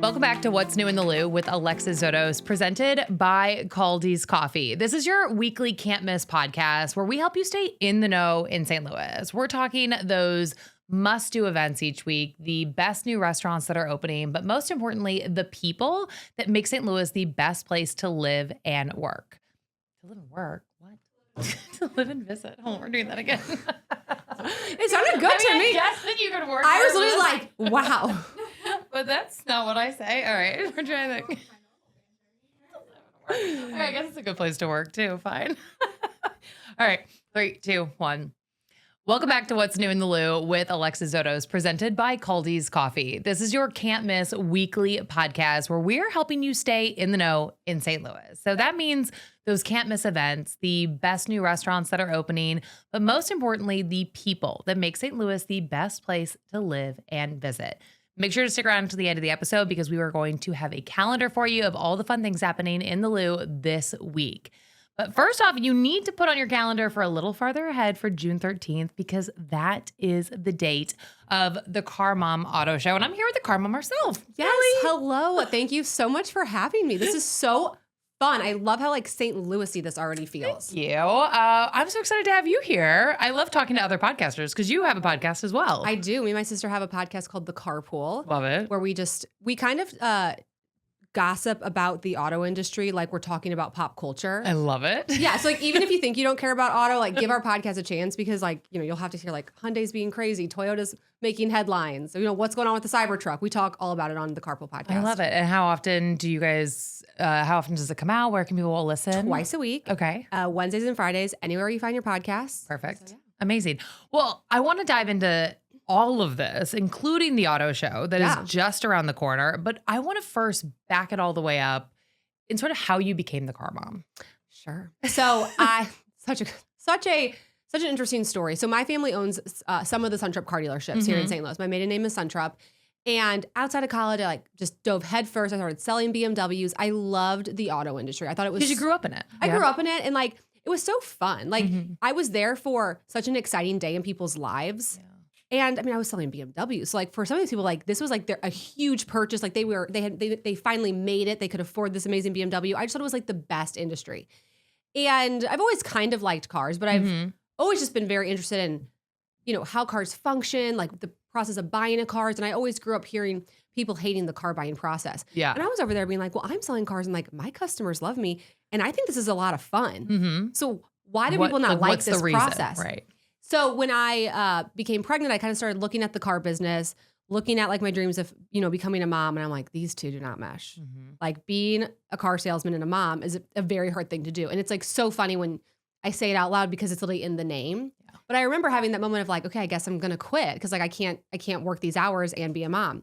Welcome back to What's New in the Lou with Alexis Zotos, presented by Caldy's Coffee. This is your weekly can't miss podcast where we help you stay in the know in St. Louis. We're talking those must-do events each week, the best new restaurants that are opening, but most importantly, the people that make St. Louis the best place to live and work. To live and work? What? To live and visit. Hold on, we're doing that again. It sounded good to me. I guess that you could work. I was literally like, wow. But that's not what I say. All right, we're trying to. All right, I guess it's a good place to work too. Fine. All right, 3, 2, 1. Welcome back to What's New in the Lou with Alexis Zotos, presented by Caldy's Coffee. This is your can't miss weekly podcast where we're helping you stay in the know in St. Louis. So that means those can't miss events, the best new restaurants that are opening, but most importantly, the people that make St. Louis the best place to live and visit. Make sure to stick around to the end of the episode because we are going to have a calendar for you of all the fun things happening in the Lou this week. But first off, you need to put on your calendar for a little farther ahead for June 13th because that is the date of the Car Mom Auto Show. And I'm here with the Car Mom herself. Yes, hello. Thank you so much for having me. This is so fun. I love how like St. Louis-y this already feels. Thank you. I'm so excited to have you here. I love talking to other podcasters because you have a podcast as well. I do. Me and my sister have a podcast called The Carpool. Love it. Where we kind of gossip about the auto industry like we're talking about pop culture. I love it. Yeah, so like even if you think you don't care about auto, like give our podcast a chance because like, you know, you'll have to hear like Hyundai's being crazy, Toyota's making headlines. You know, what's going on with the Cybertruck? We talk all about it on the Carpool podcast. I love it. And how often do you guys, how often does it come out? Where can people listen? Twice a week. Okay. Wednesdays and Fridays, anywhere you find your podcasts. Perfect. So, yeah. Amazing. Well, I want to dive into all of this, including the auto show that is just around the corner. But I want to first back it all the way up in sort of how you became the Car Mom. Sure. So such an interesting story. So my family owns some of the Stumpe car dealerships here in St. Louis. My maiden name is Stumpe. And outside of college, I like just dove headfirst. I started selling BMWs. I loved the auto industry. I thought it was because you grew up in it. I grew up in it, and like it was so fun. Like I was there for such an exciting day in people's lives. Yeah. And I mean, I was selling BMWs. So like for some of these people, like this was like a huge purchase. Like they finally made it. They could afford this amazing BMW. I just thought it was like the best industry. And I've always kind of liked cars, but I've always just been very interested in, you know, how cars function, like the process of buying a car. And I always grew up hearing people hating the car buying process. Yeah. And I was over there being like, well, I'm selling cars and like my customers love me. And I think this is a lot of fun. So why do people not like this process? Right. So when I became pregnant, I kind of started looking at the car business, looking at like my dreams of, you know, becoming a mom. And I'm like, these two do not mesh. Like being a car salesman and a mom is a very hard thing to do. And it's like so funny when I say it out loud because it's literally in the name. Yeah. But I remember having that moment of like, okay, I guess I'm going to quit because like I can't work these hours and be a mom.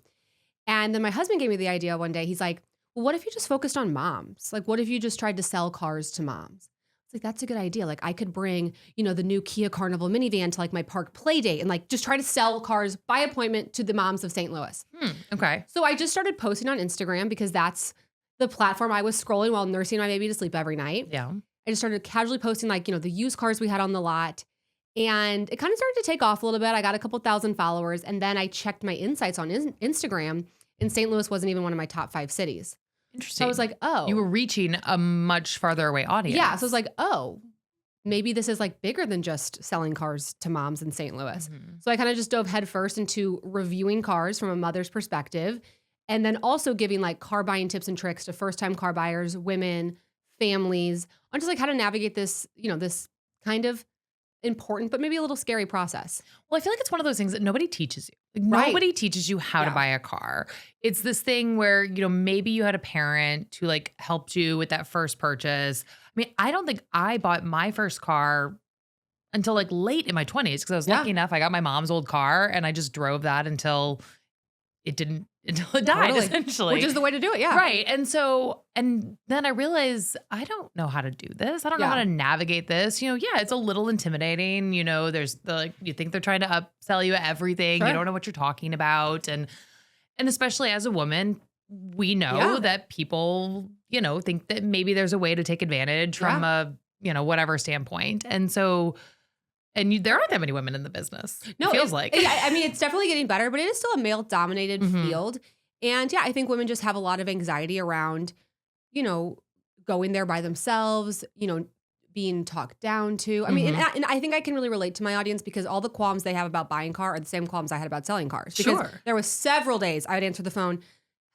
And then my husband gave me the idea one day. He's like, well, what if you just focused on moms? Like, what if you just tried to sell cars to moms? It's like, that's a good idea. Like I could bring, you know, the new Kia Carnival minivan to like my park play date and like just try to sell cars by appointment to the moms of St. Louis. Okay. So I just started posting on Instagram because that's the platform I was scrolling while nursing my baby to sleep every night. Yeah. I just started casually posting like, you know, the used cars we had on the lot. And it kind of started to take off a little bit. I got a couple thousand followers. And then I checked my insights on Instagram and St. Louis wasn't even one of my top 5 cities. Interesting. So I was like, oh. You were reaching a much farther away audience. Yeah. So I was like, oh, maybe this is like bigger than just selling cars to moms in St. Louis. So I kind of just dove headfirst into reviewing cars from a mother's perspective. And then also giving like car buying tips and tricks to first-time car buyers, women, families, on just like how to navigate this, you know, this kind of important, but maybe a little scary process. Well, I feel like it's one of those things that nobody teaches you. Like, nobody teaches you how to buy a car. It's this thing where, you know, maybe you had a parent who like helped you with that first purchase. I mean, I don't think I bought my first car until like late in my 20s because I was lucky enough. I got my mom's old car and I just drove that until it died, essentially. Which is the way to do it, yeah. Right. And so, and then I realized I don't know how to do this. I don't know how to navigate this. You know, yeah, it's a little intimidating. You know, there's the, like, you think they're trying to upsell you everything. Sure. You don't know what you're talking about. And especially as a woman, we know that people, you know, think that maybe there's a way to take advantage from a, you know, whatever standpoint. And so, there aren't that many women in the business. No, it feels like. I mean, it's definitely getting better, but it is still a male-dominated field. And yeah, I think women just have a lot of anxiety around, you know, going there by themselves, you know, being talked down to. I mean, and I think I can really relate to my audience because all the qualms they have about buying a car are the same qualms I had about selling cars. Because there was several days I would answer the phone,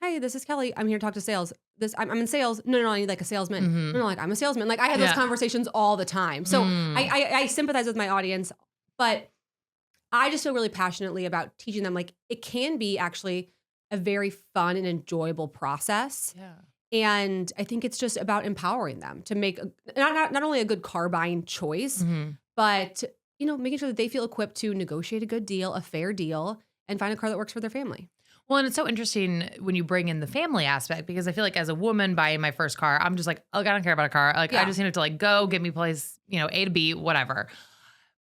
hey, this is Kelly. I'm here to talk to sales. I'm in sales. No, I need like a salesman. No, like I'm a salesman. Like I had those conversations all the time. So I sympathize with my audience, but I just feel really passionately about teaching them like it can be actually a very fun and enjoyable process. Yeah. And I think it's just about empowering them to make not only a good car buying choice, but you know, making sure that they feel equipped to negotiate a good deal, a fair deal, and find a car that works for their family. Well, and it's so interesting when you bring in the family aspect because I feel like as a woman buying my first car, I'm just like, oh, I don't care about a car. Like I just need it to like go get me place, you know, A to B, whatever.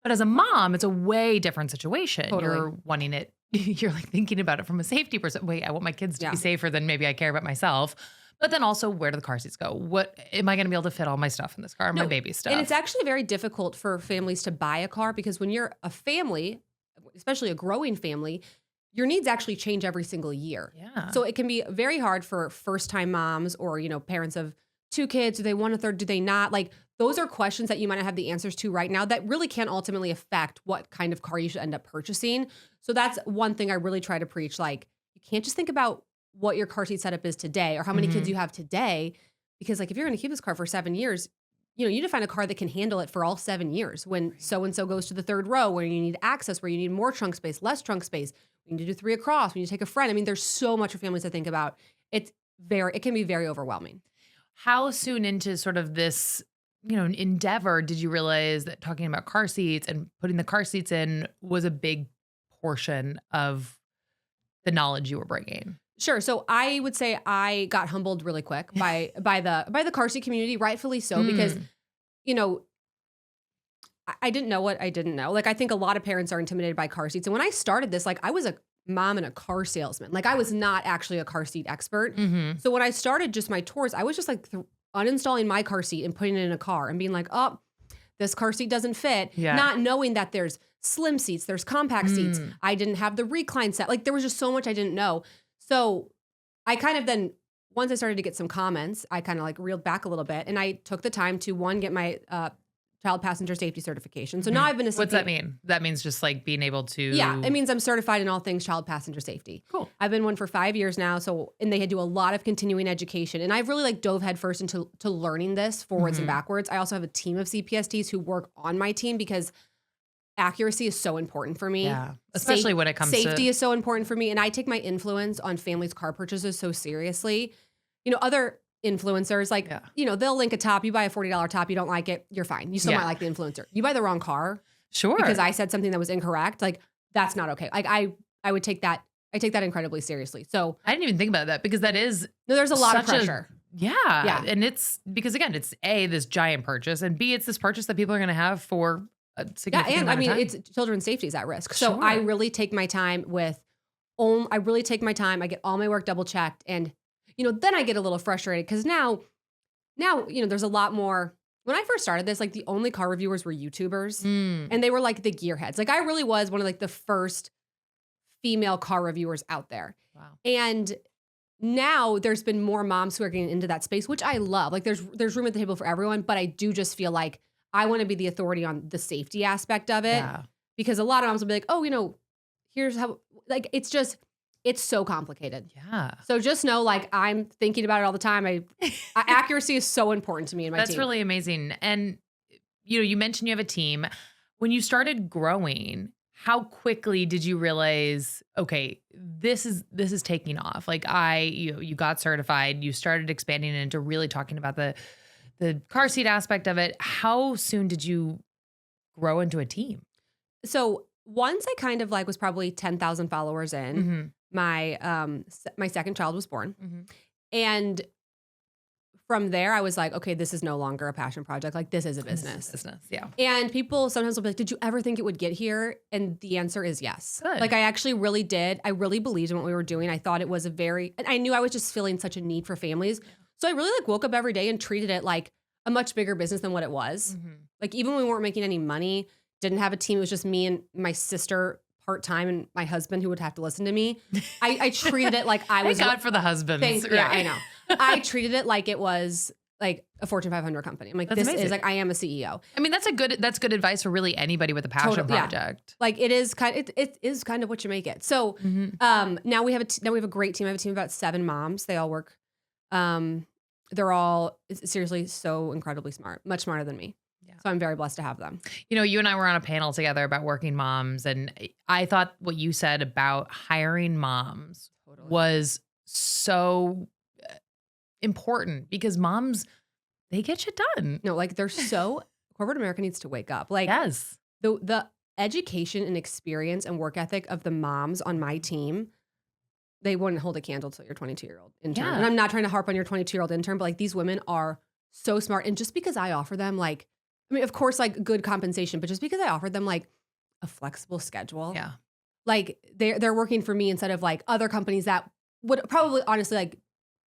But as a mom, it's a way different situation. Totally. You're wanting it. You're like thinking about it from a safety perspective. Wait, I want my kids to be safer than maybe I care about myself. But then also, where do the car seats go? What am I going to be able to fit all my stuff in this car, my baby stuff? And it's actually very difficult for families to buy a car because when you're a family, especially a growing family, your needs actually change every single year. Yeah. So it can be very hard for first-time moms or, you know, parents of 2 kids. Do they want a third? Do they not? Like those are questions that you might not have the answers to right now that really can ultimately affect what kind of car you should end up purchasing. So that's one thing I really try to preach. Like you can't just think about what your car seat setup is today or how many kids you have today. Because like if you're going to keep this car for 7 years, you know, you need to find a car that can handle it for all 7 years. When so-and-so goes to the third row where you need access, where you need more trunk space, less trunk space, we need to do 3 across, we need to take a friend. I mean, there's so much for families to think about. It can be very overwhelming. How soon into sort of this, you know, endeavor did you realize that talking about car seats and putting the car seats in was a big portion of the knowledge you were bringing? Sure. So I would say I got humbled really quick by the car seat community, rightfully so, because, you know, I didn't know what I didn't know. Like I think a lot of parents are intimidated by car seats. And when I started this, like I was a mom and a car salesman. Like I was not actually a car seat expert. So when I started just my tours, I was just like uninstalling my car seat and putting it in a car and being like, oh, this car seat doesn't fit. Not knowing that there's slim seats, there's compact seats. I didn't have the recline set. Like there was just so much I didn't know. So I kind of then, once I started to get some comments, I kind of like reeled back a little bit and I took the time to get my child passenger safety certification. So now I've been a CPA. What's that mean? That means just like being able to. Yeah, it means I'm certified in all things child passenger safety. Cool. I've been one for 5 years now. So, and they do a lot of continuing education. And I've really like dove headfirst into learning this forwards and backwards. I also have a team of CPSTs who work on my team because accuracy is so important for me. Yeah. Especially when it comes to safety is so important for me. And I take my influence on families' car purchases so seriously. You know, other influencers, like, you know, they'll link a top. You buy a $40 top, you don't like it, you're fine. You still might like the influencer. You buy the wrong car. Sure. Because I said something that was incorrect. Like, that's not okay. Like, I would take that. I take that incredibly seriously. So I didn't even think about that because that is. No, there's a lot of pressure. Yeah. And it's because, again, it's A, this giant purchase, and B, it's this purchase that people are going to have for a significant and amount I mean, of time. it's children's safety is at risk. So I really take my time I get all my work double checked. And, you know, then I get a little frustrated because now, you know, there's a lot more. When I first started this, like the only car reviewers were YouTubers and they were like the gearheads. Like I really was one of like the first female car reviewers out there. Wow. And now there's been more moms who are getting into that space, which I love. Like there's room at the table for everyone, but I do just feel like I want to be the authority on the safety aspect of it because a lot of moms will be like, oh, you know, here's how, like, it's so complicated. Yeah. So just know, like, I'm thinking about it all the time. Accuracy is so important to me and my team. That's really amazing. And, you know, you mentioned you have a team. When you started growing, how quickly did you realize, okay, this is taking off? Like you got certified, you started expanding into really talking about the car seat aspect of it. How soon did you grow into a team? So once I kind of like was probably 10,000 followers in, my second child was born. And from there, I was like, okay, this is no longer a passion project. Like this is a business. Yeah. And people sometimes will be like, did you ever think it would get here? And the answer is yes. Good. Like I actually really did. I really believed in what we were doing. I thought it was and I knew I was just feeling such a need for families. So I really like woke up every day and treated it like a much bigger business than what it was. Like even when we weren't making any money, didn't have a team. It was just me and my sister part-time and my husband who would have to listen to me, I treated it like I was. Thank God for the husbands. Yeah, I know. I treated it like it was like a Fortune 500 company. I'm like, That's this amazing. is like, I am a CEO. I mean, that's good advice for really anybody with a passion project. Like it is kind of what you make it. So now we have a great team. I have a team of about 7 moms. They all work. They're all seriously so incredibly smart, much smarter than me. Yeah. So I'm very blessed to have them. You know, you and I were on a panel together about working moms, and I thought what you said about hiring moms was so important because moms, they get shit done. No, like they're so corporate America needs to wake up. Like yes, the education and experience and work ethic of the moms on my team, they wouldn't hold a candle to your 22-year-old intern. Yeah. And I'm not trying to harp on your 22-year-old intern, but like these women are so smart. And just because I offer them like, I mean, of course, like good compensation, but just because I offered them like a flexible schedule, yeah, like they're working for me instead of like other companies that would probably honestly like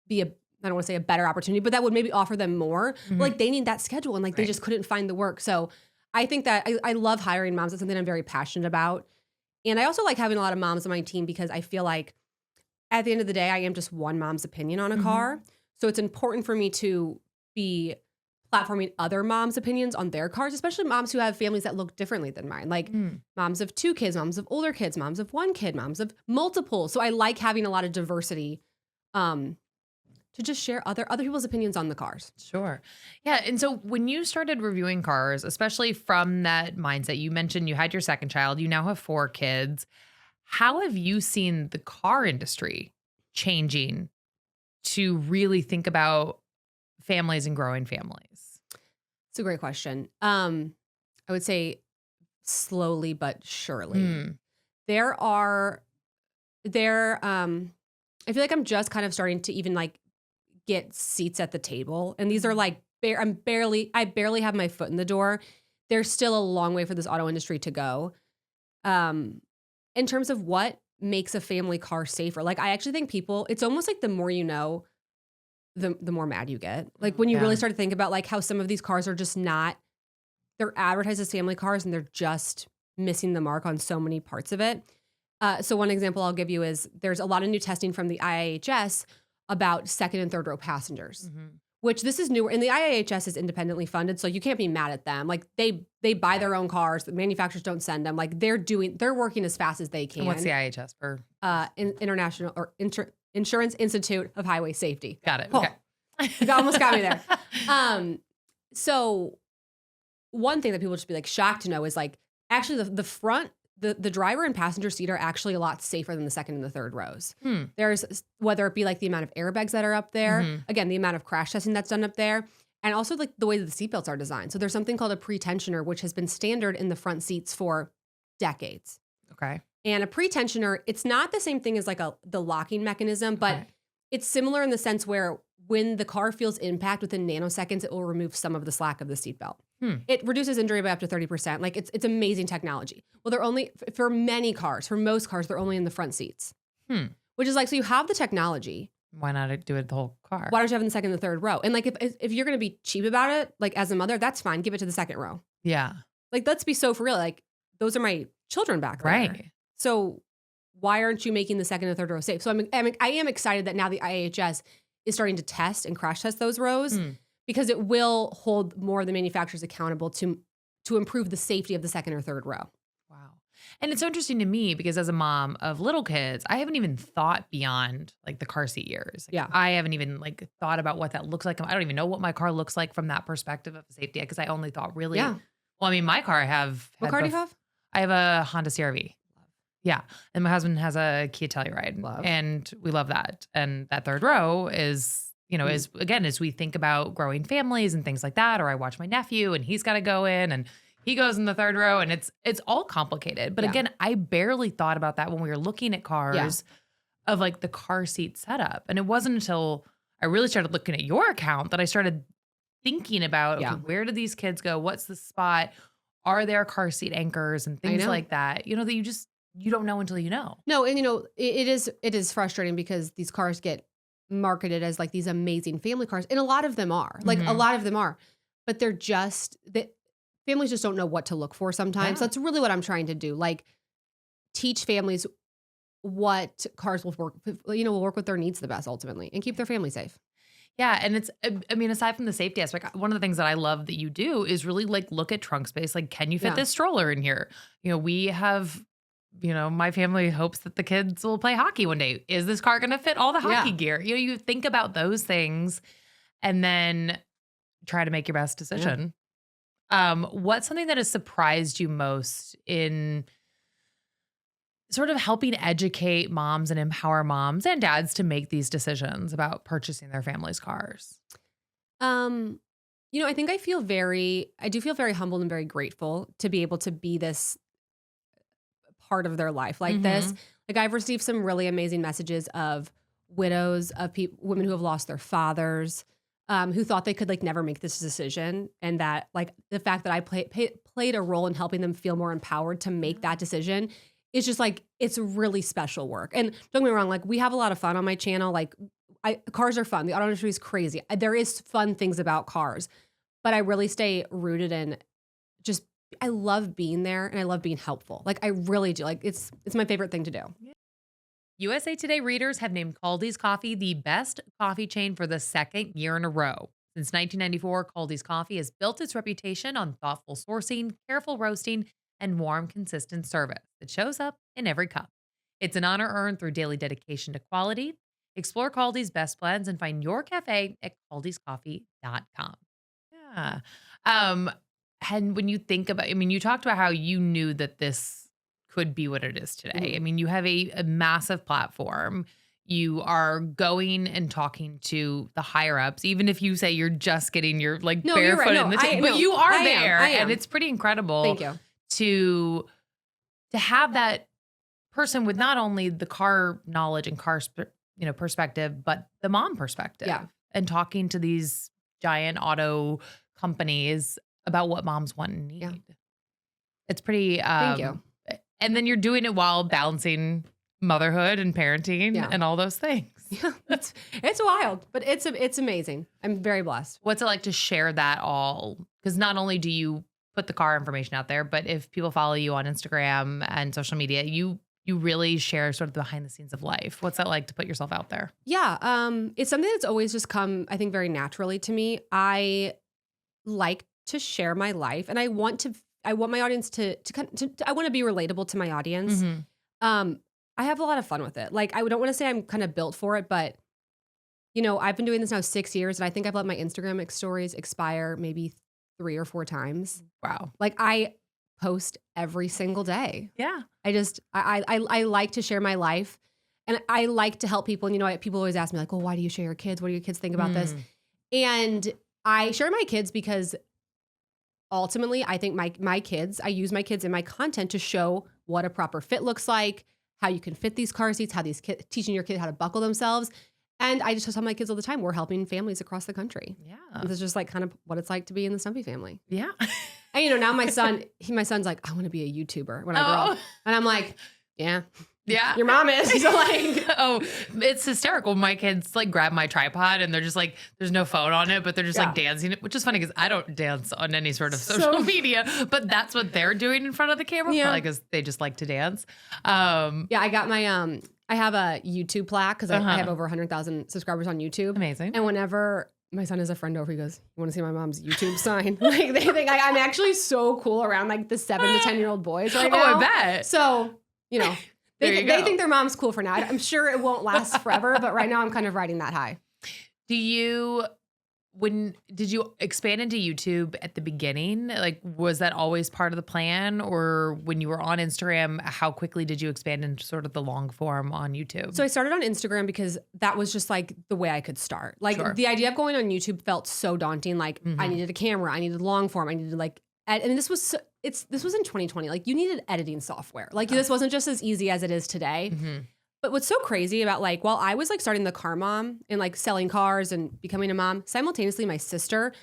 be I don't want to say a better opportunity, but that would maybe offer them more. Mm-hmm. Like they need that schedule and like they just couldn't find the work. So I think that I love hiring moms. It's something I'm very passionate about. And I also like having a lot of moms on my team because I feel like at the end of the day, I am just one mom's opinion on a car. So it's important for me to be platforming other moms' opinions on their cars, especially moms who have families that look differently than mine. Like moms of 2 kids, moms of older kids, moms of 1 kid, moms of multiple. So I like having a lot of diversity to just share other people's opinions on the cars. Sure. Yeah. And so when you started reviewing cars, especially from that mindset, you mentioned you had your second child, you now have 4 kids. How have you seen the car industry changing to really think about families and growing families? It's a great question. I would say slowly but surely. I feel like I'm just kind of starting to even like get seats at the table. And these are like, I barely have my foot in the door. There's still a long way for this auto industry to go. In terms of what makes a family car safer. Like I actually think it's almost like the more you know, the more mad you get. Like when you really start to think about like how some of these cars are just not, they're advertised as family cars and they're just missing the mark on so many parts of it. So one example I'll give you is there's a lot of new testing from the IIHS about second and third row passengers, which this is newer. And the IIHS is independently funded, so you can't be mad at them. Like they buy their own cars. The manufacturers don't send them. Like they're working as fast as they can. And what's the IIHS for? International or Insurance Institute of Highway Safety. Got it. Oh, okay. You almost got me there. So one thing that people just be like shocked to know is like actually the front, the driver and passenger seat are actually a lot safer than the second and the third rows. There's whether it be like the amount of airbags that are up there, again, the amount of crash testing that's done up there, and also like the way that the seatbelts are designed. So there's something called a pre-tensioner, which has been standard in the front seats for decades. Okay. And a pre-tensioner, it's not the same thing as like the locking mechanism, but it's similar in the sense where when the car feels impact within nanoseconds, it will remove some of the slack of the seatbelt. It reduces injury by up to 30%. Like it's amazing technology. Well, they're only, for many cars, for most cars, they're only in the front seats. Which is like, so you have the technology. Why not do it the whole car? Why don't you have it in the second and the third row? And like, if you're going to be cheap about it, like as a mother, that's fine. Give it to the second row. Yeah. Like, let's be so for real. Like those are my children back there. Right. So why aren't you making the second and third row safe? So I am excited that now the IIHS is starting to test and crash test those rows because it will hold more of the manufacturers accountable to improve the safety of the second or third row. Wow. And it's so interesting to me because as a mom of little kids, I haven't even thought beyond like the car seat years. Like, I haven't even like thought about what that looks like. I don't even know what my car looks like from that perspective of safety because I only thought really, well, I mean, my car I have. What car do you have? I have a Honda CR-V. Yeah. And my husband has a Kia Telluride. Love. And we love that. And that third row is, you know, is again, as we think about growing families and things like that, or I watch my nephew and he's got to go in and he goes in the third row and it's all complicated. But again, I barely thought about that when we were looking at cars of like the car seat setup. And it wasn't until I really started looking at your account that I started thinking about, okay, where do these kids go? What's the spot? Are there car seat anchors and things like that? You know, that you don't know until you know. No, and you know, it is frustrating because these cars get marketed as like these amazing family cars. And a lot of them are. Like a lot of them are. But they're just that families just don't know what to look for sometimes. That's really what I'm trying to do. Like teach families what cars will work with their needs the best ultimately and keep their family safe. Yeah. And it's, I mean, aside from the safety aspect, one of the things that I love that you do is really like look at trunk space. Like, can you fit Yeah. this stroller in here? We have, my family hopes that the kids will play hockey one day. Is this car going to fit all the hockey gear? You think about those things and then try to make your best decision. What's something that has surprised you most in sort of helping educate moms and empower moms and dads to make these decisions about purchasing their family's cars? I think I do feel very humbled and very grateful to be able to be this part of their life like this. Like I've received some really amazing messages of widows, of women who have lost their fathers, who thought they could like never make this decision. And that like the fact that I played a role in helping them feel more empowered to make that decision is just like, it's really special work. And don't get me wrong, like we have a lot of fun on my channel. Like cars are fun. The auto industry is crazy. There is fun things about cars, but I really stay rooted in just, I love being there and I love being helpful. Like I really do. Like it's my favorite thing to do. USA Today readers have named Caldi's Coffee the best coffee chain for the second year in a row. Since 1994, Caldi's Coffee has built its reputation on thoughtful sourcing, careful roasting, and warm, consistent service that shows up in every cup. It's an honor earned through daily dedication to quality. Explore Caldi's best blends and find your cafe at caldiscoffee.com. Yeah. And when you think about, you talked about how you knew that this could be what it is today. You have a massive platform. You are going and talking to the higher ups, even if you say you're just getting your barefoot in the table, but you are there, and it's pretty incredible. Thank you. To have that person with not only the car knowledge and car perspective, but the mom perspective, and talking to these giant auto companies about what moms want and need. Yeah. It's pretty. Thank you. And then you're doing it while balancing motherhood and parenting and all those things. Yeah, it's wild, but it's amazing. I'm very blessed. What's it like to share that all? Because not only do you put the car information out there, but if people follow you on Instagram and social media, you really share sort of the behind the scenes of life. What's that like to put yourself out there? Yeah, it's something that's always just come, I think, very naturally to me. I like to share my life, and I want my audience I want to be relatable to my audience. I have a lot of fun with it. Like I don't want to say I'm kind of built for it, but I've been doing this now 6 years, and I think I've let my Instagram stories expire maybe 3 or 4 times. Wow. Like I post every single day. Yeah. I like to share my life, and I like to help people. And people always ask me like, well, why do you share your kids? What do your kids think about this? And I share my kids because ultimately I think I use my kids in my content to show what a proper fit looks like, how you can fit these car seats, how these kids, teaching your kid how to buckle themselves. And I just tell my kids all the time, we're helping families across the country. Yeah. And this is just like kind of what it's like to be in the Stumpe family. Yeah. And now my son's like, I want to be a YouTuber when I grow up. And I'm like, yeah. Yeah. Your mom is. So like, it's hysterical. My kids like grab my tripod and they're just like, there's no phone on it, but they're just like dancing it, which is funny because I don't dance on any sort of social media, but that's what they're doing in front of the camera, probably because they just like to dance. I got my, I have a YouTube plaque because I have over 100,000 subscribers on YouTube. Amazing. And whenever my son has a friend over, he goes, you want to see my mom's YouTube sign? Like they think I'm actually so cool around like the 7 to 10-year-old boys right now. Oh, I bet. So, they think their mom's cool for now. I'm sure it won't last forever, but right now I'm kind of riding that high. Did you expand into YouTube at the beginning? Like, was that always part of the plan? Or when you were on Instagram, how quickly did you expand into sort of the long form on YouTube? So I started on Instagram because that was just like the way I could start. Like the idea of going on YouTube felt so daunting. Like I needed a camera, I needed long form, I needed like, and this was in 2020. Like you needed editing software. Like this wasn't just as easy as it is today. But what's so crazy about like, while I was like starting the car mom and like selling cars and becoming a mom, simultaneously my sister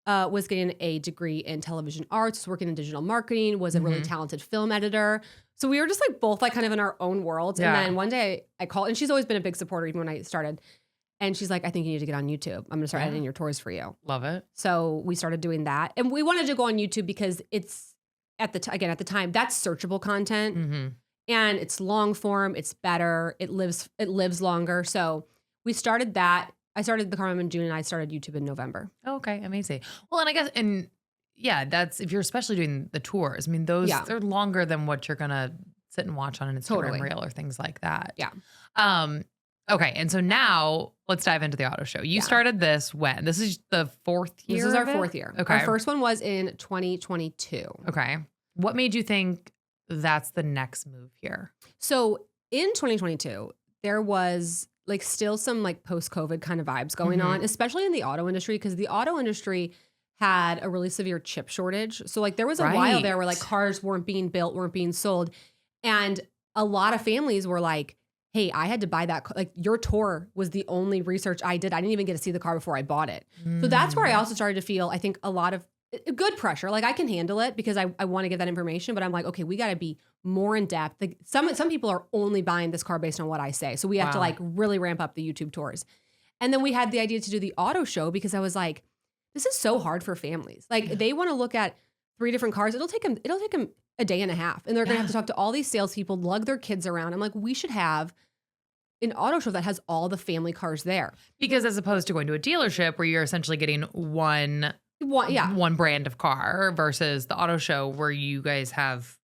was getting a degree in television arts, working in digital marketing, was a really talented film editor. So we were just like both like kind of in our own worlds. And then one day I called, and she's always been a big supporter even when I started. And she's like, I think you need to get on YouTube. I'm going to start editing your tours for you. Love it. So we started doing that. And we wanted to go on YouTube because it's at the time, that's searchable content. and it's long form. It's better. It lives longer. So we started that. I started the Car Mom in June, and I started YouTube in November. Okay, amazing. Well, and I guess, and yeah, that's if you're especially doing the tours. I mean, those they're longer than what you're gonna sit and watch on an Instagram reel or things like that. Yeah. Okay, and so now let's dive into the auto show. You started this when? This is the fourth year. This is our fourth year. Okay. Our first one was in 2022. Okay. What made you think that's the next move here? So in 2022, there was like still some like post-COVID kind of vibes going on, especially in the auto industry, because the auto industry had a really severe chip shortage. So like there was a while there where like cars weren't being built, weren't being sold. And a lot of families were like, hey, I had to buy that. Like your tour was the only research I did. I didn't even get to see the car before I bought it. So that's where I also started to feel, I think, a lot of good pressure. Like I can handle it because I want to get that information, but I'm like, okay, we got to be more in depth. Like some people are only buying this car based on what I say. So we have to like really ramp up the YouTube tours. And then we had the idea to do the auto show because I was like, this is so hard for families. Like they want to look at 3 different cars. It'll take them a day and a half. And they're going to have to talk to all these salespeople, lug their kids around. I'm like, we should have an auto show that has all the family cars there. Because as opposed to going to a dealership where you're essentially getting one brand of car versus the auto show where you guys have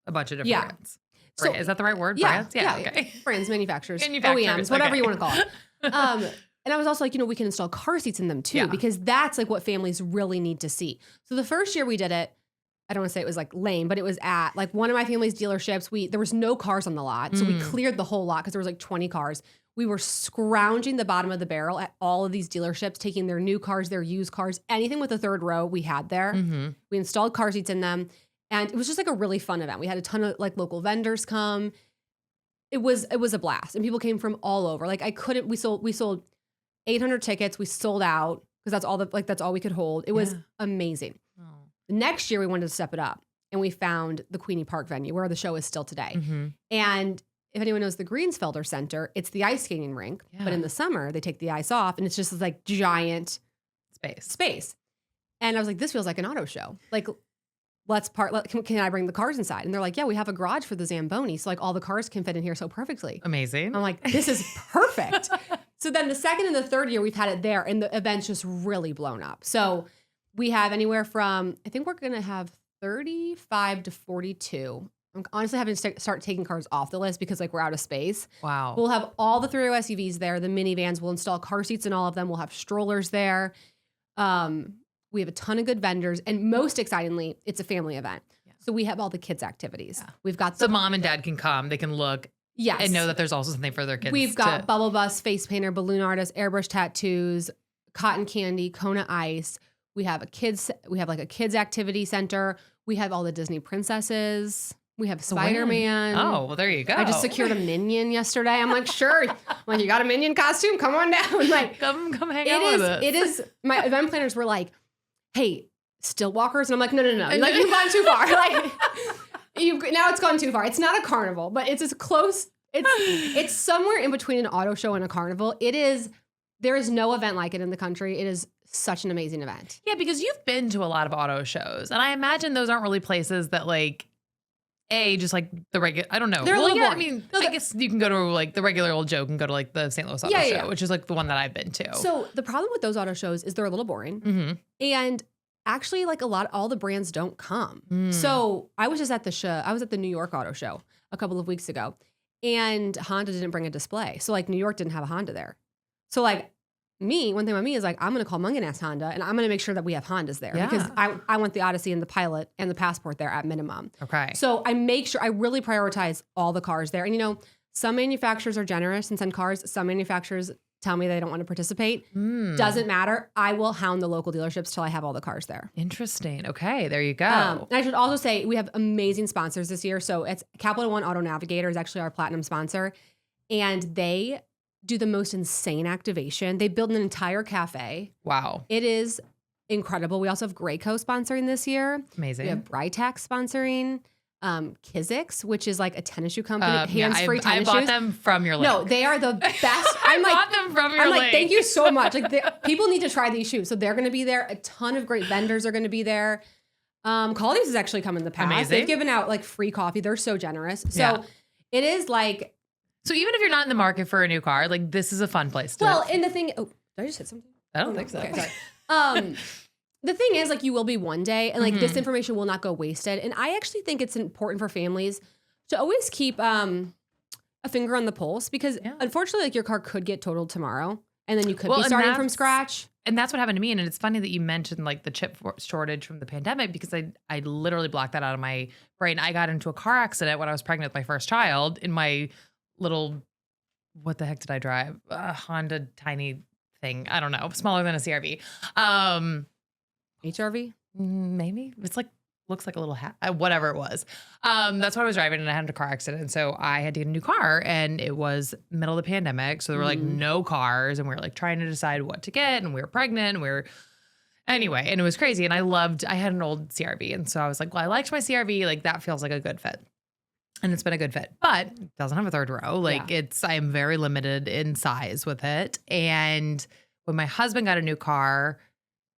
a bunch of different brands. So, is that the right word? Yeah. Brands? Yeah. Okay. Brands, manufacturers, OEMs, whatever you want to call it. And I was also like, we can install car seats in them too, because that's like what families really need to see. So the first year we did it, I don't want to say it was like lame, but it was at like one of my family's dealerships. There was no cars on the lot. So we cleared the whole lot because there was like 20 cars. We were scrounging the bottom of the barrel at all of these dealerships, taking their new cars, their used cars, anything with a third row we had there. We installed car seats in them. And it was just like a really fun event. We had a ton of like local vendors come. It was a blast. And people came from all over. Like we sold 800 tickets. We sold out because that's all we could hold. It was amazing. The next year we wanted to step it up and we found the Queenie Park venue where the show is still today. And if anyone knows the Greensfelder Center, it's the ice skating rink, but in the summer they take the ice off and it's just this like giant space. And I was like, this feels like an auto show. Like, can I bring the cars inside? And they're like, yeah, we have a garage for the Zamboni. So like all the cars can fit in here so perfectly. Amazing. I'm like, this is perfect. So then the second and the third year we've had it there and the event's just really blown up. So we have anywhere from, I think we're going to have 35 to 42. I'm honestly having to start taking cars off the list because like we're out of space. Wow. We'll have all the 3-row SUVs there, the minivans. We'll install car seats in all of them. We'll have strollers there. We have a ton of good vendors. And most excitingly, it's a family event. So we have all the kids' activities. We've got so mom and dad can come. They can look and know that there's also something for their kids. We've got bubble bus, face painter, balloon artist, airbrush tattoos, cotton candy, Kona ice. We have like a kids activity center. We have all the Disney princesses. We have Spider-Man. Oh, well, there you go. I just secured a Minion yesterday. I'm like, sure. I'm like, you got a Minion costume? Come on down. Like, come hang out with us. It is. My event planners were like, hey, still walkers? And I'm like, no. Like, you've gone too far. Like, now it's gone too far. It's not a carnival, but it's as close. It's somewhere in between an auto show and a carnival. There is no event like it in the country. It is such an amazing event. Yeah, because you've been to a lot of auto shows, and I imagine those aren't really places that like, just like the regular. I don't know. They're a little boring. I mean, I guess you can go to like the regular old Joe can go to like the St. Louis Auto Show, which is like the one that I've been to. So the problem with those auto shows is they're a little boring, and actually, like all the brands don't come. So I was just at the show. I was at the New York Auto Show a couple of weeks ago, and Honda didn't bring a display. So like New York didn't have a Honda there. So like. One thing about me is like, I'm going to call Mungan-Ass Honda and I'm going to make sure that we have Hondas there because I want the Odyssey and the Pilot and the Passport there at minimum. Okay. So I really prioritize all the cars there. And some manufacturers are generous and send cars. Some manufacturers tell me they don't want to participate. Doesn't matter. I will hound the local dealerships till I have all the cars there. Interesting. Okay. There you go. And I should also say we have amazing sponsors this year. So it's Capital One Auto Navigator is actually our platinum sponsor. And they do the most insane activation. They build an entire cafe. Wow. It is incredible. We also have Graco sponsoring this year. Amazing. We have Britax sponsoring. Kizix, which is like a tennis shoe company, hands-free tennis shoes. I bought them from your link. No, they are the best. I bought them from your link. I'm like, thank you so much. Like, people need to try these shoes. So they're going to be there. A ton of great vendors are going to be there. Caldi's has actually come in the past. Amazing. They've given out like free coffee. They're so generous. So it is like. So even if you're not in the market for a new car, like this is a fun place to. Well, and the thing. Oh, did I just hit something? I don't think so. Okay, sorry. The thing is, like, you will be one day, and like this information will not go wasted. And I actually think it's important for families to always keep a finger on the pulse, because unfortunately, like, your car could get totaled tomorrow, and then you could be starting from scratch. And that's what happened to me. And it's funny that you mentioned like the chip shortage from the pandemic, because I literally blocked that out of my brain. I got into a car accident when I was pregnant with my first child in my little, what the heck did I drive? A Honda tiny thing. I don't know. Smaller than a CRV. HRV? Maybe. It's like, looks like a little hat, whatever it was. That's what I was driving, and I had a car accident. And so I had to get a new car, and it was middle of the pandemic. So there were like no cars, and we were like trying to decide what to get, and we were pregnant, and anyway, and it was crazy. And I had an old CRV. And so I was like, well, I liked my CRV. Like that feels like a good fit. And it's been a good fit, but it doesn't have a third row. Like I am very limited in size with it. And when my husband got a new car,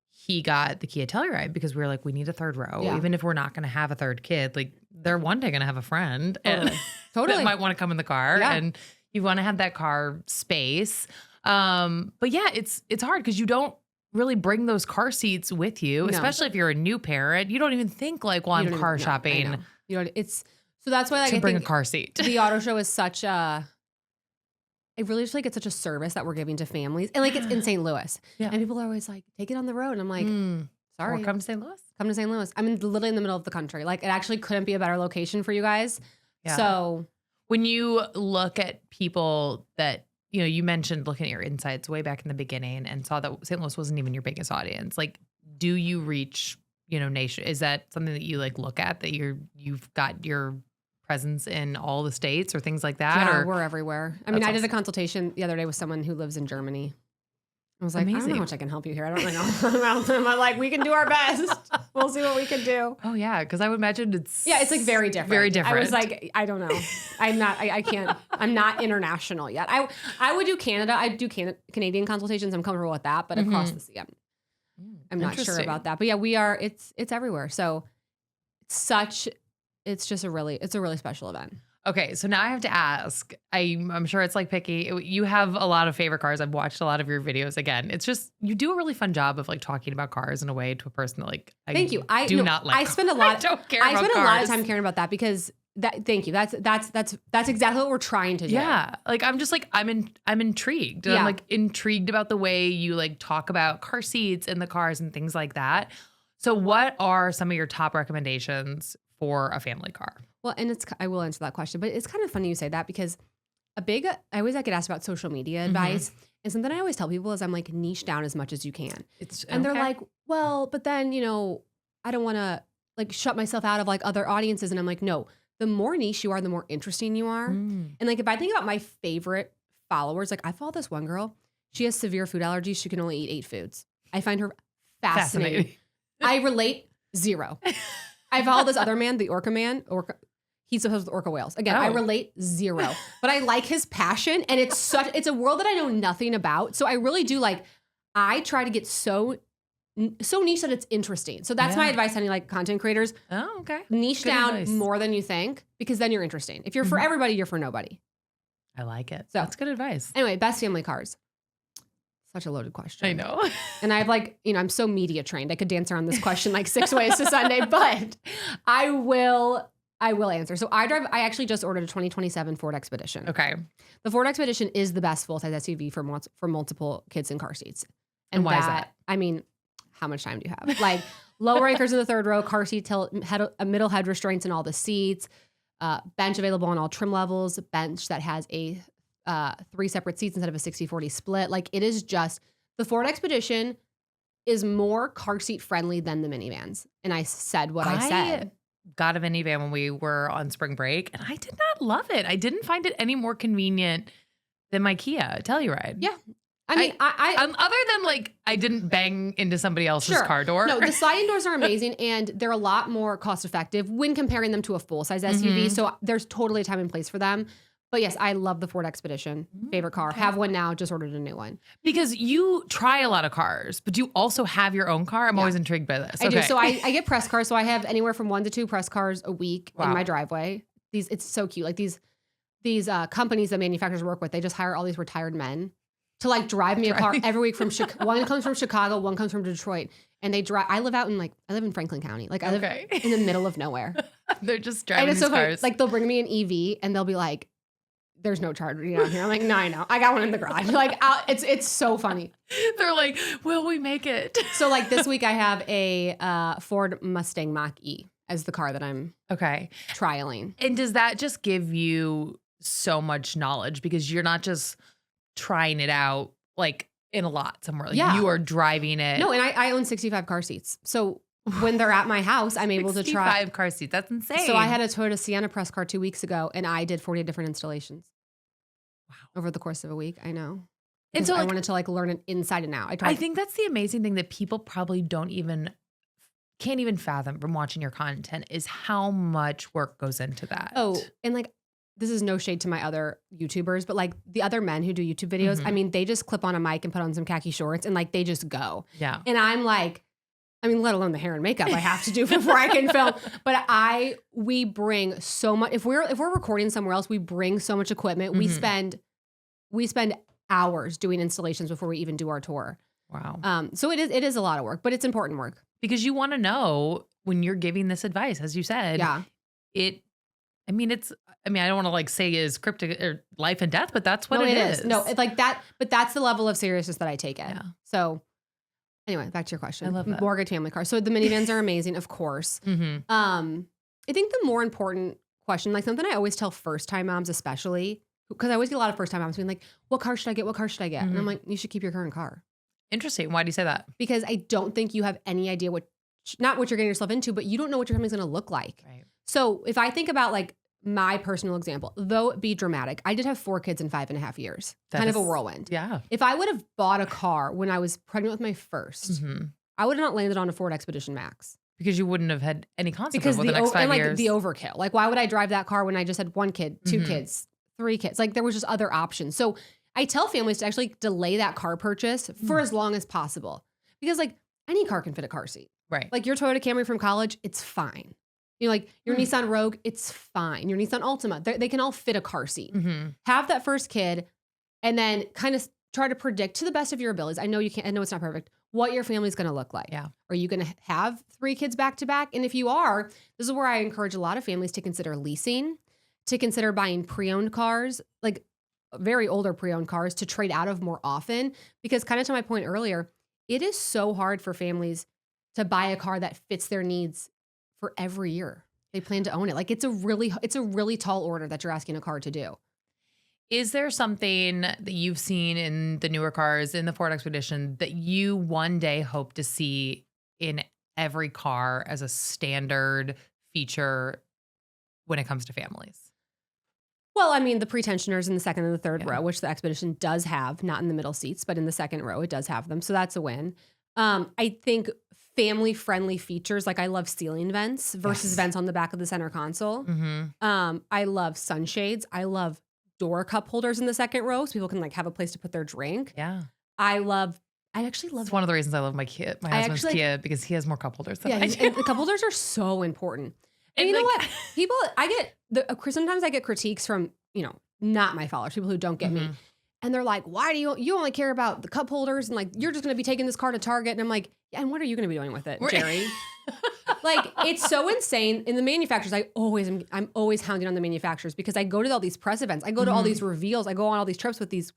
he got the Kia Telluride, because we were like, we need a third row. Even if we're not going to have a third kid, like they're one day going to have a friend and that might want to come in the car, and you want to have that car space. But yeah, it's hard because you don't really bring those car seats with you, especially if you're a new parent. You don't even think like, well, I'm car shopping. You know, so that's why, like, to I bring think a car seat. The auto show is such I really feel like it's such a service that we're giving to families. And like, it's in St. Louis. And people are always like, take it on the road. And I'm like, sorry. Or come to St. Louis. Come to St. Louis. I'm literally in the middle of the country. Like, it actually couldn't be a better location for you guys. So when you look at people that, you know, you mentioned looking at your insights way back in the beginning and saw that St. Louis wasn't even your biggest audience. Like, do you reach, you know, nation? Is that something that you like look at, that you've got your presence in all the states or things like that? Yeah, or we're everywhere. I mean, I did a consultation the other day with someone who lives in Germany. I was like, I don't know how much I can help you here. I don't really know. I'm like, we can do our best. We'll see what we can do. Oh yeah, because I would imagine it's like very different. Very different. I was like, I don't know. I can't. I'm not international yet. I would do Canada. I do Canadian consultations. I'm comfortable with that, but across the sea, I'm not sure about that. But yeah, we are. It's everywhere. So it's just a really special event. Okay, so now I have to ask. I'm sure it's like picky. You have a lot of favorite cars. I've watched a lot of your videos. Again, it's just you do a really fun job of like talking about cars in a way to a person that like. Thank you. I spend a lot. I don't care. I spend a lot of time caring about that because thank you. That's exactly what we're trying to do. Yeah, like I'm just like I'm intrigued. I'm like intrigued about the way you like talk about car seats and the cars and things like that. So, what are some of your top recommendations for a family car? Well, and I will answer that question, but it's kind of funny you say that because I always get asked about social media advice, and something I always tell people is I'm like, niche down as much as you can. And they're like, well, but then, you know, I don't want to like shut myself out of like other audiences. And I'm like, no, the more niche you are, the more interesting you are. And like, if I think about my favorite followers, like I follow this one girl, she has severe food allergies. She can only eat 8 foods. I find her fascinating. I relate zero. I follow this other man, the Orca man. He's supposed with orca whales. Again, I relate zero, but I like his passion, and it's a world that I know nothing about. So I really do like. I try to get so niche that it's interesting. So that's my advice to any like content creators. Oh, okay. Niche down more than you think, because then you're interesting. If you're for everybody, you're for nobody. I like it. So that's good advice. Anyway, best family cars. Such a loaded question. I know. And I've like, you know, I'm so media trained. I could dance around this question like 6 ways to Sunday, but I will answer. So I actually just ordered a 2027 Ford Expedition. Okay. The Ford Expedition is the best full-size SUV for multiple kids in car seats. And why is that? I mean, how much time do you have? Like lower anchors in the third row, car seat tilt, middle head restraints in all the seats, bench available on all trim levels, bench that has a 3 separate seats instead of a 60-40 split. Like it is just, the Ford Expedition is more car seat friendly than the minivans. And I said what I said. Got a minivan when we were on spring break, and I did not love it. I didn't find it any more convenient than my Kia Telluride. Yeah. I mean, I other than like, I didn't bang into somebody else's car door. No, the sliding doors are amazing, and they're a lot more cost effective when comparing them to a full size SUV. So there's totally a time and place for them. But yes, I love the Ford Expedition. Favorite car. Okay. Have one now. Just ordered a new one. Because you try a lot of cars, but you also have your own car. I'm always intrigued by this. I do. So I get press cars. So I have anywhere from 1 to 2 press cars a week in my driveway. It's so cute. Like these companies that manufacturers work with, they just hire all these retired men to like drive me a car every week from one comes from Chicago, one comes from Detroit. And they drive. I live in Franklin County. Like I live in the middle of nowhere. They're just driving these so cars. Like they'll bring me an EV and they'll be like, there's no charger down here. I'm like, no, I know. I got one in the garage. Like it's so funny. They're like, will we make it? So like this week I have a Ford Mustang Mach-E as the car that I'm trialing. And does that just give you so much knowledge because you're not just trying it out like in a lot somewhere. Like you are driving it. No, and I own 65 car seats. So when they're at my house, I'm able to try 65 car seats. That's insane. So I had a Toyota Sienna press car 2 weeks ago and I did 40 different installations. Wow. Over the course of a week. I know. And so I wanted to like learn it inside and out. I think that's the amazing thing that people probably can't even fathom from watching your content is how much work goes into that. Oh, and like, this is no shade to my other YouTubers, but like the other men who do YouTube videos, I mean, they just clip on a mic and put on some khaki shorts and like they just go. Yeah. And I'm like, I mean, let alone the hair and makeup I have to do before I can film. But we bring so much. If we're recording somewhere else, we bring so much equipment. We spend hours doing installations before we even do our tour. Wow. So it is a lot of work, but it's important work because you want to know when you're giving this advice, as you said. Yeah. I don't want to like say is cryptic or life and death, but that's what it is. No, it's like that, but that's the level of seriousness that I take it. Yeah. So anyway, back to your question. I love that. Mortgage family car. So the minivans are amazing, of course. I think the more important question, like something I always tell first time moms, especially because I always get a lot of first time moms being like, what car should I get? What car should I get? And I'm like, you should keep your current car. Interesting. Why do you say that? Because I don't think you have any idea not what you're getting yourself into, but you don't know what your family's going to look like. Right. So if I think about like my personal example, though it be dramatic, I did have 4 kids in 5.5 years. Kind of a whirlwind. Yeah. If I would have bought a car when I was pregnant with my first, I would have not landed on a Ford Expedition Max. Because you wouldn't have had any consequences for the next 5 and like years. The overkill. Like why would I drive that car when I just had 1 kid, 2 kids, 3 kids? Like there was just other options. So I tell families to actually delay that car purchase for as long as possible. Because like any car can fit a car seat. Right. Like your Toyota Camry from college, it's fine. You know, like your Nissan Rogue, it's fine. Your Nissan Altima, they can all fit a car seat. Have that first kid and then kind of try to predict to the best of your abilities. I know you can't, I know it's not perfect, what your family's going to look like. Yeah. Are you going to have 3 kids back to back? And if you are, this is where I encourage a lot of families to consider leasing, to consider buying pre-owned cars, like very older pre-owned cars to trade out of more often. Because kind of to my point earlier, it is so hard for families to buy a car that fits their needs for every year they plan to own it. Like it's a really tall order that you're asking a car to do. Is there something that you've seen in the newer cars in the Ford Expedition that you one day hope to see in every car as a standard feature when it comes to families? Well, I mean, the pre-tensioners in the second and the third row, which the Expedition does have, not in the middle seats, but in the second row, it does have them. So that's a win. I think family-friendly features, like I love ceiling vents versus vents on the back of the center console. I love sunshades. I love door cup holders in the second row so people can like have a place to put their drink. Yeah. I actually love. It's one of the reasons I love my husband's Kia because he has more cup holders than I do. And the cup holders are so important. And you know what? Sometimes I get critiques from, not my followers, people who don't get me. And they're like, why do you only care about the cup holders? And like, you're just going to be taking this car to Target. And I'm like, yeah, and what are you going to be doing with it, Jerry? Like, it's so insane. In the manufacturers, I'm always hounding on the manufacturers because I go to all these press events. I go to all these reveals. I go on all these trips with these,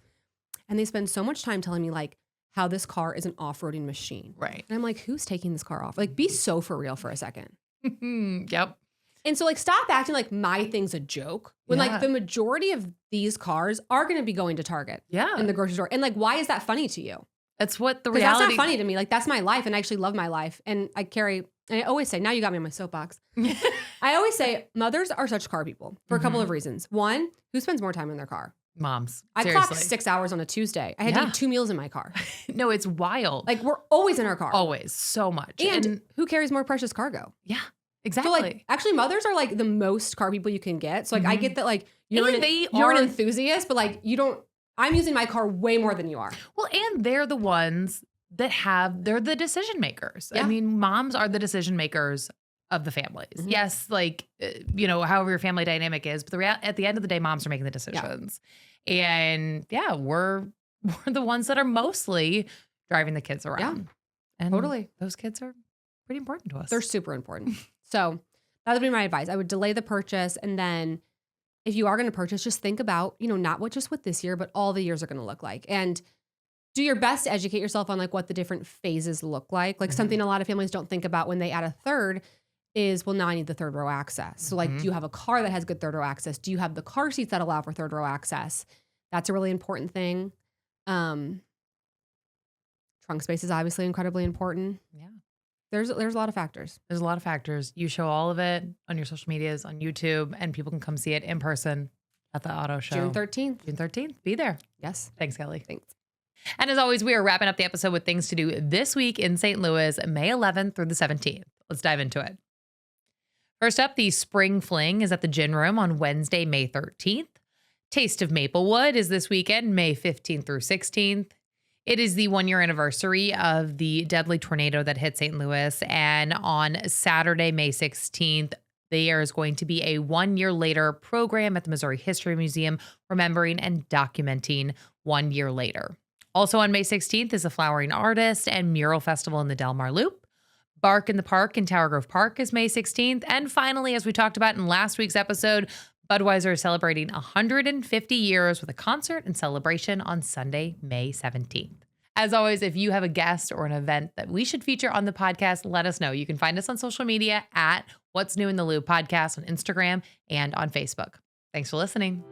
and they spend so much time telling me like how this car is an off-roading machine. Right. And I'm like, who's taking this car off? Like, be so for real for a second. Yep. And so like, stop acting like my thing's a joke when like the majority of these cars are going to be going to Target in the grocery store. And like, why is that funny to you? That's what the reality. That's not funny to me. Like that's my life. And I actually love my life. And I always say, now you got me on my soapbox. I always say mothers are such car people for a couple of reasons. One, who spends more time in their car? Moms. I clocked 6 hours on a Tuesday. I had to eat 2 meals in my car. No, it's wild. Like we're always in our car. Always. So much. And who carries more precious cargo? Yeah. Exactly. So like actually mothers are like the most car people you can get. So like I get that like you're And you're an enthusiast, but like I'm using my car way more than you are. Well, and they're the ones that they're the decision makers. Yeah. I mean, moms are the decision makers of the families. Mhm. Yes, like, however your family dynamic is, but at the end of the day, moms are making the decisions. And yeah, we're the ones that are mostly driving the kids around. Yeah, and totally. Those kids are pretty important to us. They're super important. So that would be my advice. I would delay the purchase. And then if you are going to purchase, just think about, not just with this year, but all the years are going to look like. And do your best to educate yourself on like what the different phases look like. Like something a lot of families don't think about when they add a third is, well, now I need the third row access. So like, do you have a car that has good third row access? Do you have the car seats that allow for third row access? That's a really important thing. Trunk space is obviously incredibly important. Yeah. There's a lot of factors. There's a lot of factors. You show all of it on your social medias, on YouTube, and people can come see it in person at the auto show. June 13th. June 13th. Be there. Yes. Thanks, Kelly. Thanks. And as always, we are wrapping up the episode with things to do this week in St. Louis, May 11th through the 17th. Let's dive into it. First up, the Spring Fling is at the Gin Room on Wednesday, May 13th. Taste of Maplewood is this weekend, May 15th through 16th. It is the 1-year anniversary of the deadly tornado that hit St. Louis. And on Saturday, May 16th, there is going to be a 1 year later program at the Missouri History Museum, remembering and documenting 1 year later. Also on May 16th is the Flowering Artist and Mural Festival in the Del Mar Loop. Bark in the Park in Tower Grove Park is May 16th. And finally, as we talked about in last week's episode, Budweiser is celebrating 150 years with a concert and celebration on Sunday, May 17th. As always, if you have a guest or an event that we should feature on the podcast, let us know. You can find us on social media at What's New in the Loop Podcast on Instagram and on Facebook. Thanks for listening.